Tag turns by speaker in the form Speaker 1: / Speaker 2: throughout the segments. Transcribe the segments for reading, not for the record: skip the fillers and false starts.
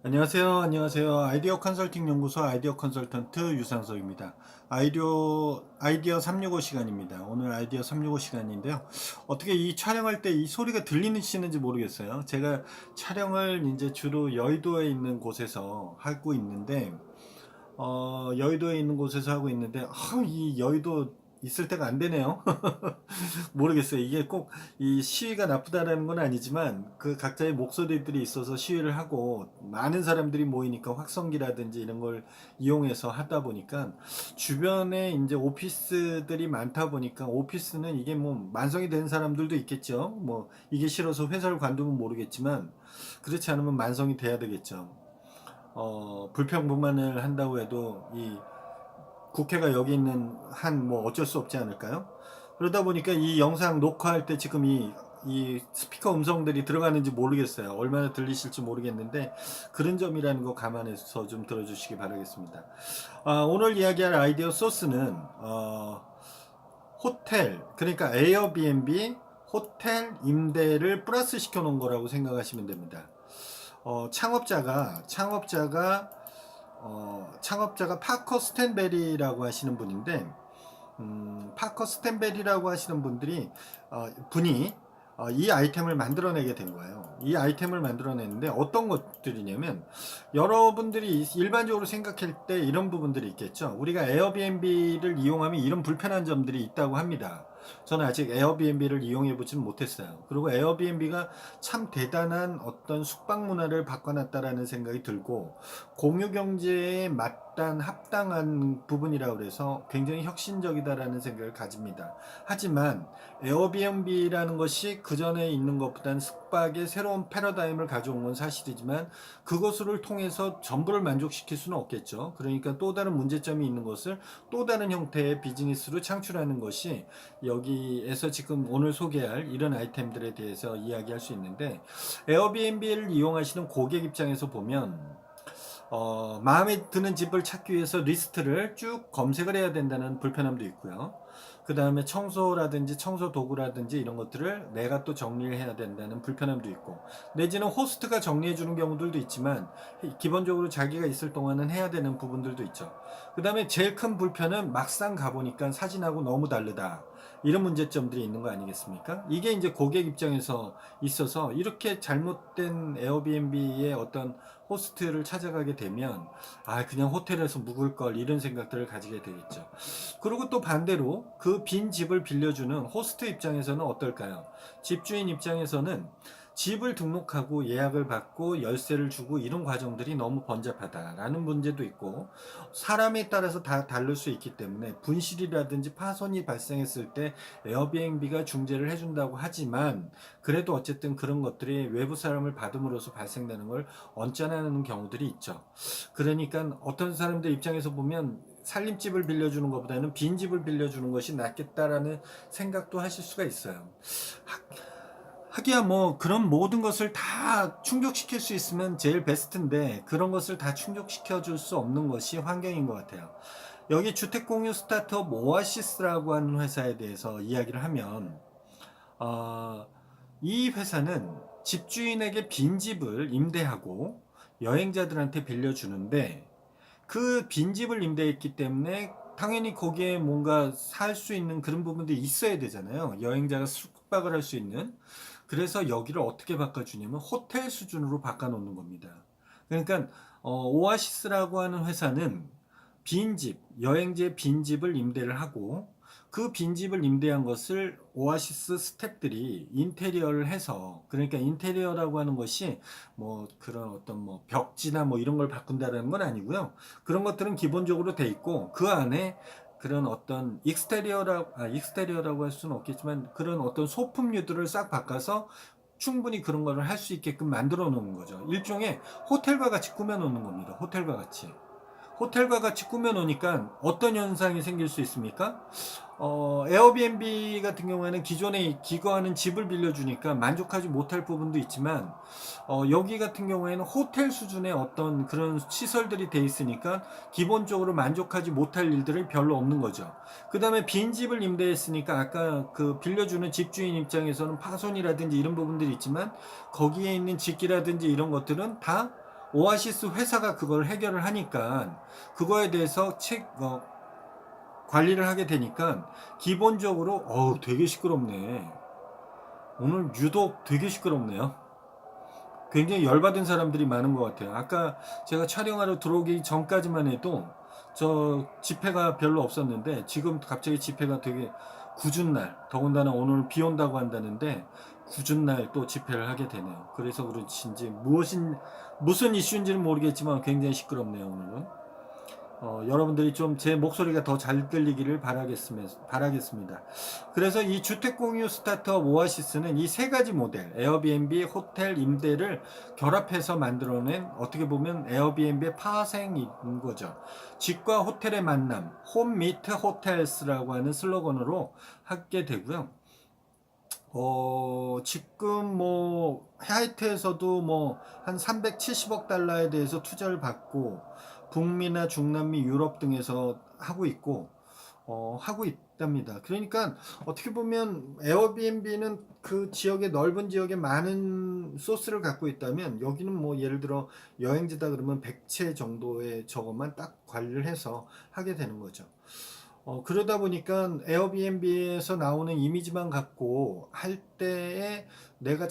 Speaker 1: 안녕하세요. 아이디어 컨설팅 연구소 아이디어 컨설턴트 유상석입니다. 아이디어 365 시간입니다. 오늘 아이디어 365 시간인데요. 어떻게 이 촬영할 때 이 소리가 들리시는지 모르겠어요. 제가 촬영을 이제 주로 여의도에 있는 곳에서 하고 있는데, 여의도에 있는 곳에서 하고 있는데, 이 여의도 있을 때가 안 되네요. 모르겠어요. 이게 꼭 이 시위가 나쁘다라는 건 아니지만 그 각자의 목소리들이 있어서 시위를 하고 많은 사람들이 모이니까 확성기라든지 이런 걸 이용해서 하다 보니까 주변에 이제 오피스들이 많다 보니까 오피스는 이게 뭐 만성이 된 사람들도 있겠죠. 뭐 이게 싫어서 회사를 관두면 모르겠지만 그렇지 않으면 만성이 돼야 되겠죠. 불평불만을 한다고 해도 이 국회가 여기 있는 한 뭐 어쩔 수 없지 않을까요? 그러다 보니까 이 영상 녹화할 때 지금 이 스피커 음성들이 들어가는지 모르겠어요. 얼마나 들리실지 모르겠는데 그런 점이라는 거 감안해서 좀 들어주시기 바라겠습니다. 오늘 이야기할 아이디어 소스는 호텔, 그러니까 에어비앤비 호텔 임대를 플러스 시켜 놓은 거라고 생각하시면 됩니다. 창업자가 파커 스탠베리라고 하시는 분인데, 파커 스탠베리라고 하시는 분이 이 아이템을 만들어내게 된 거예요. 이 아이템을 만들어냈는데 어떤 것들이냐면, 여러분들이 일반적으로 생각할 때 이런 부분들이 있겠죠. 우리가 에어비앤비를 이용하면 이런 불편한 점들이 있다고 합니다. 저는 아직 에어비앤비를 이용해 보지는 못했어요. 그리고 에어비앤비가 참 대단한 어떤 숙박 문화를 바꿔놨다라는 생각이 들고, 공유 경제에 합당한 부분이라고 그래서 굉장히 혁신적이다라는 생각을 가집니다. 하지만 에어비앤비라는 것이 그 전에 있는 것보다는 숙박의 새로운 패러다임을 가져온 건 사실이지만 그것을 통해서 전부를 만족시킬 수는 없겠죠. 그러니까 또 다른 문제점이 있는 것을 또 다른 형태의 비즈니스로 창출하는 것이 여기에서 지금 오늘 소개할 이런 아이템들에 대해서 이야기할 수 있는데, 에어비앤비를 이용하시는 고객 입장에서 보면 마음에 드는 집을 찾기 위해서 리스트를 쭉 검색을 해야 된다는 불편함도 있고요. 그 다음에 청소라든지 청소 도구라든지 이런 것들을 내가 또 정리를 해야 된다는 불편함도 있고, 내지는 호스트가 정리해 주는 경우들도 있지만 기본적으로 자기가 있을 동안은 해야 되는 부분들도 있죠. 그 다음에 제일 큰 불편은 막상 가보니까 사진하고 너무 다르다, 이런 문제점들이 있는 거 아니겠습니까? 이게 이제 고객 입장에서 있어서 이렇게 잘못된 에어비앤비의 어떤 호스트를 찾아가게 되면 그냥 호텔에서 묵을 걸, 이런 생각들을 가지게 되겠죠. 그리고 또 반대로 그 빈 집을 빌려주는 호스트 입장에서는 어떨까요? 집주인 입장에서는 집을 등록하고 예약을 받고 열쇠를 주고 이런 과정들이 너무 번잡하다라는 문제도 있고, 사람에 따라서 다 다를 수 있기 때문에 분실이라든지 파손이 발생했을 때 에어비앤비가 중재를 해준다고 하지만, 그래도 어쨌든 그런 것들이 외부 사람을 받음으로써 발생되는 걸 언짢아하는 경우들이 있죠. 그러니까 어떤 사람들 입장에서 보면 살림집을 빌려주는 것보다는 빈집을 빌려주는 것이 낫겠다라는 생각도 하실 수가 있어요. 하기야 뭐 그런 모든 것을 다 충족시킬 수 있으면 제일 베스트인데, 그런 것을 다 충족시켜 줄 수 없는 것이 환경인 것 같아요. 여기 주택공유 스타트업 오아시스라고 하는 회사에 대해서 이야기를 하면, 어, 이 회사는 집주인에게 빈집을 임대하고 여행자들한테 빌려주는데, 그 빈집을 임대했기 때문에 당연히 거기에 뭔가 살 수 있는 그런 부분들이 있어야 되잖아요. 여행자가 숙박을 할 수 있는. 그래서 여기를 어떻게 바꿔주냐면 호텔 수준으로 바꿔놓는 겁니다. 그러니까 오아시스라고 하는 회사는 빈집, 여행지의 빈집을 임대를 하고, 그 빈집을 임대한 것을 오아시스 스태프들이 인테리어를 해서, 그러니까 인테리어라고 하는 것이 뭐 그런 어떤 뭐 벽지나 뭐 이런 걸 바꾼다는 건 아니고요. 그런 것들은 기본적으로 돼 있고, 그 안에 그런 어떤 익스테리어라고 할 수는 없겠지만 그런 어떤 소품류들을 싹 바꿔서 충분히 그런 거를 할 수 있게끔 만들어 놓는 거죠. 일종의 호텔과 같이 꾸며 놓는 겁니다. 호텔과 같이 꾸며놓으니까 어떤 현상이 생길 수 있습니까? 에어비앤비 같은 경우에는 기존에 기거하는 집을 빌려주니까 만족하지 못할 부분도 있지만, 여기 같은 경우에는 호텔 수준의 어떤 그런 시설들이 돼 있으니까 기본적으로 만족하지 못할 일들이 별로 없는 거죠. 그 다음에 빈집을 임대했으니까 아까 그 빌려주는 집주인 입장에서는 파손이라든지 이런 부분들이 있지만, 거기에 있는 집기라든지 이런 것들은 다 오아시스 회사가 그걸 해결을 하니까 그거에 대해서 관리를 하게 되니까 기본적으로 되게 시끄럽네. 오늘 유독 되게 시끄럽네요. 굉장히 열받은 사람들이 많은 것 같아요. 아까 제가 촬영하러 들어오기 전까지만 해도 저 집회가 별로 없었는데 지금 갑자기 집회가 되게 궂은 날, 더군다나 오늘 비 온다고 한다는데 궂은 날 또 집회를 하게 되네요. 그래서 그렇지인지 무슨 이슈인지는 모르겠지만 굉장히 시끄럽네요, 오늘은. 여러분들이 좀 제 목소리가 더 잘 들리기를 바라겠습니다. 그래서 이 주택 공유 스타트업 오아시스는 이 세 가지 모델, 에어비앤비, 호텔, 임대를 결합해서 만들어낸 어떻게 보면 에어비앤비의 파생인 거죠. 집과 호텔의 만남, 홈 미트 호텔스라고 하는 슬로건으로 하게 되고요. 지금 뭐 하이트에서도 뭐 한 370억 달러에 대해서 투자를 받고 북미나 중남미, 유럽 등에서 하고 있고 하고 있답니다. 그러니까 어떻게 보면 에어비앤비는 그 지역의 넓은 지역에 많은 소스를 갖고 있다면 여기는 뭐 예를 들어 여행지다 그러면 100채 정도의 저것만 딱 관리를 해서 하게 되는 거죠. 그러다 보니까 에어비앤비에서 나오는 이미지만 갖고 할 때에 내가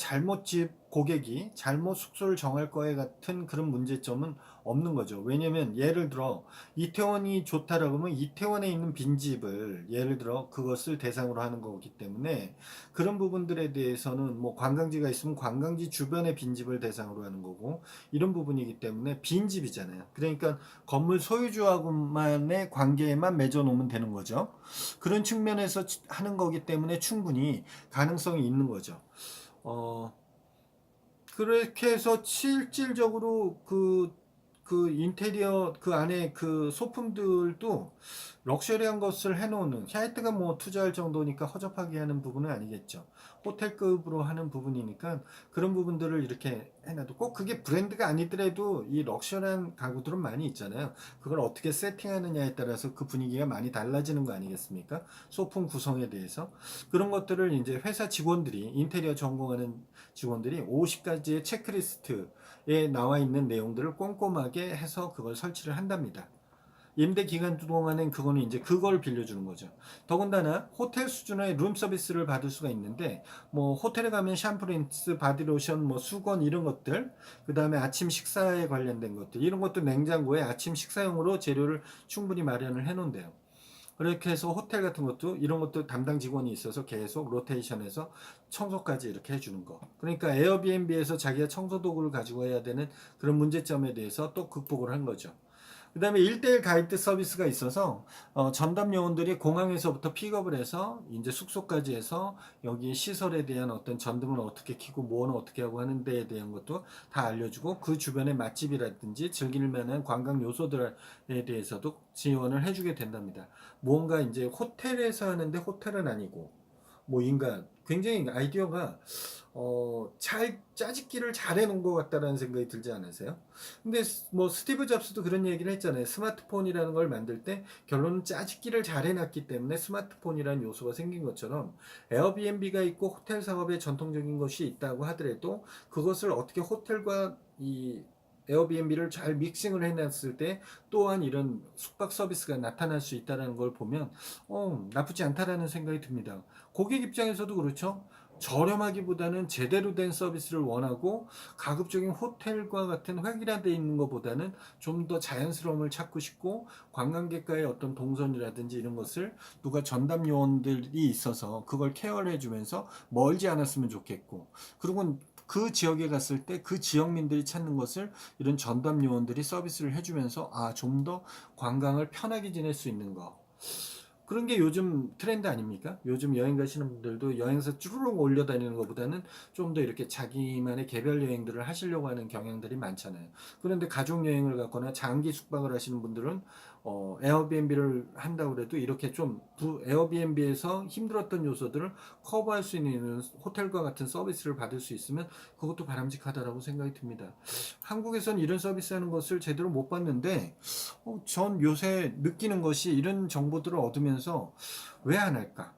Speaker 1: 고객이 잘못 숙소를 정할 거에 같은 그런 문제점은 없는 거죠. 왜냐면 예를 들어 이태원이 좋다라고 하면 이태원에 있는 빈집을 예를 들어 그것을 대상으로 하는 거기 때문에 그런 부분들에 대해서는 뭐 관광지가 있으면 관광지 주변의 빈집을 대상으로 하는 거고 이런 부분이기 때문에 빈집이잖아요. 그러니까 건물 소유주하고만의 관계에만 맺어놓으면 되는 거죠. 그런 측면에서 하는 거기 때문에 충분히 가능성이 있는 거죠. 어, 그렇게 해서 실질적으로 그 인테리어 그 안에 그 소품들도 럭셔리한 것을 해놓는 하이트가 뭐 투자할 정도니까 허접하게 하는 부분은 아니겠죠. 호텔급으로 하는 부분이니까 그런 부분들을 이렇게 해놔도 꼭 그게 브랜드가 아니더라도 이 럭셔리한 가구들은 많이 있잖아요. 그걸 어떻게 세팅하느냐에 따라서 그 분위기가 많이 달라지는 거 아니겠습니까? 소품 구성에 대해서 그런 것들을 이제 회사 직원들이 인테리어 전공하는 직원들이 50가지의 체크리스트에 나와 있는 내용들을 꼼꼼하게 해서 그걸 설치를 한답니다. 임대 기간 동안엔 그거는 이제 그걸 빌려주는 거죠. 더군다나 호텔 수준의 룸 서비스를 받을 수가 있는데 뭐 호텔에 가면 샴푸, 린스, 바디로션, 뭐 수건 이런 것들, 그 다음에 아침 식사에 관련된 것들 이런 것도 냉장고에 아침 식사용으로 재료를 충분히 마련을 해놓은대요. 그렇게 해서 호텔 같은 것도 이런 것도 담당 직원이 있어서 계속 로테이션해서 청소까지 이렇게 해주는 거. 그러니까 에어비앤비에서 자기가 청소 도구를 가지고 해야 되는 그런 문제점에 대해서 또 극복을 한 거죠. 그 다음에 1대1 가이드 서비스가 있어서 전담 요원들이 공항에서부터 픽업을 해서 이제 숙소까지 해서 여기 시설에 대한 어떤 전등을 어떻게 켜고 뭐는 어떻게 하고 하는 데에 대한 것도 다 알려주고 그 주변의 맛집이라든지 즐길 만한 관광 요소들에 대해서도 지원을 해주게 된답니다. 뭔가 이제 호텔에서 하는데 호텔은 아니고 뭐 인간 굉장히 아이디어가 잘 짜집기를 잘 해놓은 것 같다라는 생각이 들지 않으세요? 근데 뭐 스티브 잡스도 그런 얘기를 했잖아요. 스마트폰이라는 걸 만들 때 결론은 짜집기를 잘 해놨기 때문에 스마트폰이라는 요소가 생긴 것처럼 에어비앤비가 있고 호텔 사업에 전통적인 것이 있다고 하더라도 그것을 어떻게 호텔과 이 에어비앤비를 잘 믹싱을 해놨을 때 또한 이런 숙박 서비스가 나타날 수 있다는 걸 보면 나쁘지 않다라는 생각이 듭니다. 고객 입장에서도 그렇죠. 저렴하기보다는 제대로 된 서비스를 원하고 가급적인 호텔과 같은 획일화되어 있는 것보다는 좀 더 자연스러움을 찾고 싶고 관광객과의 어떤 동선이라든지 이런 것을 누가 전담 요원들이 있어서 그걸 케어를 해주면서 멀지 않았으면 좋겠고 그리고 그 지역에 갔을 때 그 지역민들이 찾는 것을 이런 전담 요원들이 서비스를 해주면서 좀 더 관광을 편하게 지낼 수 있는 거 그런 게 요즘 트렌드 아닙니까? 요즘 여행 가시는 분들도 여행사 쭈루룩 올려다니는 것보다는 좀 더 이렇게 자기만의 개별 여행들을 하시려고 하는 경향들이 많잖아요. 그런데 가족 여행을 갔거나 장기 숙박을 하시는 분들은 에어비앤비를 한다고 해도 이렇게 좀 에어비앤비에서 힘들었던 요소들을 커버할 수 있는 호텔과 같은 서비스를 받을 수 있으면 그것도 바람직하다라고 생각이 듭니다. 한국에선 이런 서비스 하는 것을 제대로 못 봤는데 전 요새 느끼는 것이 이런 정보들을 얻으면서 왜 안 할까?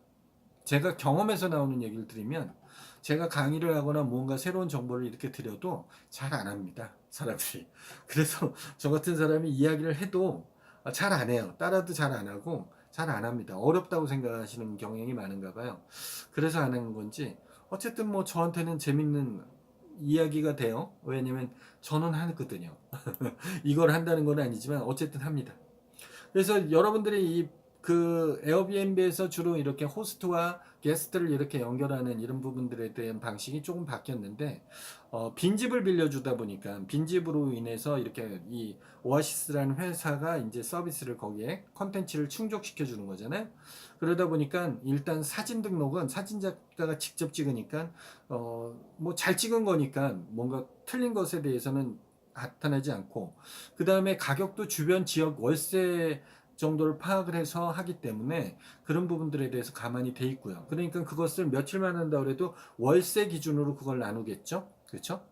Speaker 1: 제가 경험에서 나오는 얘기를 드리면 제가 강의를 하거나 뭔가 새로운 정보를 이렇게 드려도 잘 안 합니다. 사람들이. 그래서 저 같은 사람이 이야기를 해도 잘 안 해요. 따라도 잘 안 하고 잘 안 합니다. 어렵다고 생각하시는 경향이 많은가 봐요. 그래서 안 하는 건지 어쨌든 뭐 저한테는 재밌는 이야기가 돼요. 왜냐면 저는 하거든요. 이걸 한다는 건 아니지만 어쨌든 합니다. 그래서 여러분들이 그 에어비앤비에서 주로 이렇게 호스트와 게스트를 이렇게 연결하는 이런 부분들에 대한 방식이 조금 바뀌었는데 빈집을 빌려주다 보니까 빈집으로 인해서 이렇게 이 오아시스라는 회사가 이제 서비스를 거기에 컨텐츠를 충족시켜 주는 거잖아요. 그러다 보니까 일단 사진 등록은 사진 작가가 직접 찍으니까 뭐 잘 찍은 거니까 뭔가 틀린 것에 대해서는 나타나지 않고, 그 다음에 가격도 주변 지역 월세 정도를 파악을 해서 하기 때문에 그런 부분들에 대해서 가만히 돼 있고요. 그러니까 그것을 며칠만 한다고 해도 월세 기준으로 그걸 나누겠죠. 그렇죠?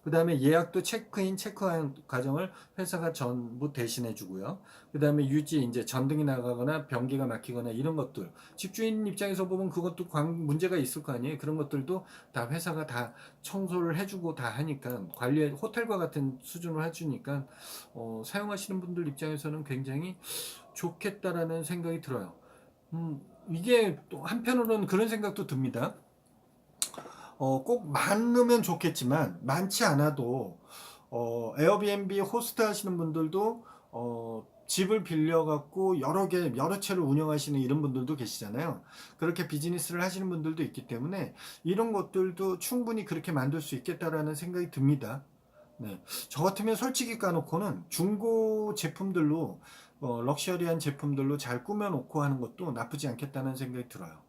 Speaker 1: 그 다음에 예약도 체크인, 체크아웃 과정을 회사가 전부 대신해 주고요. 그 다음에 유지, 이제 전등이 나가거나 변기가 막히거나 이런 것들. 집주인 입장에서 보면 그것도 문제가 있을 거 아니에요. 그런 것들도 다 회사가 다 청소를 해주고 다 하니까, 관리, 호텔과 같은 수준으로 해주니까, 사용하시는 분들 입장에서는 굉장히 좋겠다라는 생각이 들어요. 이게 또 한편으로는 그런 생각도 듭니다. 꼭 많으면 좋겠지만 많지 않아도 에어비앤비 호스트 하시는 분들도 집을 빌려 갖고 여러 채를 운영하시는 이런 분들도 계시잖아요. 그렇게 비즈니스를 하시는 분들도 있기 때문에 이런 것들도 충분히 그렇게 만들 수 있겠다라는 생각이 듭니다. 네. 저 같으면 솔직히 까놓고는 중고 제품들로 럭셔리한 제품들로 잘 꾸며놓고 하는 것도 나쁘지 않겠다는 생각이 들어요.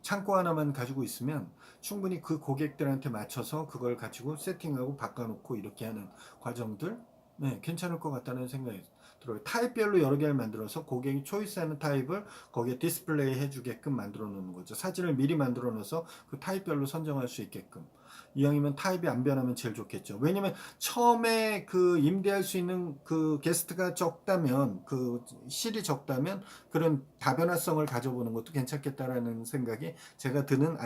Speaker 1: 창고 하나만 가지고 있으면 충분히 그 고객들한테 맞춰서 그걸 가지고 세팅하고 바꿔놓고 이렇게 하는 과정들, 네, 괜찮을 것 같다는 생각이 들어요. 타입별로 여러 개를 만들어서 고객이 초이스하는 타입을 거기에 디스플레이 해주게끔 만들어 놓는 거죠. 사진을 미리 만들어 놓아서 그 타입별로 선정할 수 있게끔. 이왕이면 타입이 안 변하면 제일 좋겠죠. 왜냐면 처음에 그 임대할 수 있는 그 게스트가 적다면, 그 실이 적다면 그런 다변화성을 가져보는 것도 괜찮겠다라는 생각이 제가 드는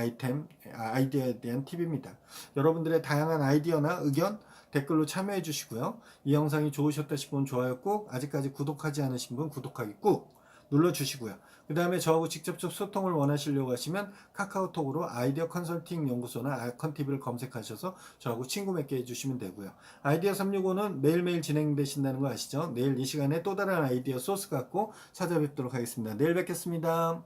Speaker 1: 아이디어에 대한 팁입니다. 여러분들의 다양한 아이디어나 의견 댓글로 참여해 주시고요. 이 영상이 좋으셨다 싶으면 좋아요 꾹, 아직까지 구독하지 않으신 분 구독하기 꾹 눌러주시고요. 그 다음에 저하고 직접적 소통을 원하시려고 하시면 카카오톡으로 아이디어 컨설팅 연구소나 아컨TV를 검색하셔서 저하고 친구 맺게 해주시면 되고요. 아이디어 365는 매일매일 진행되신다는 거 아시죠? 내일 이 시간에 또 다른 아이디어 소스 갖고 찾아뵙도록 하겠습니다. 내일 뵙겠습니다.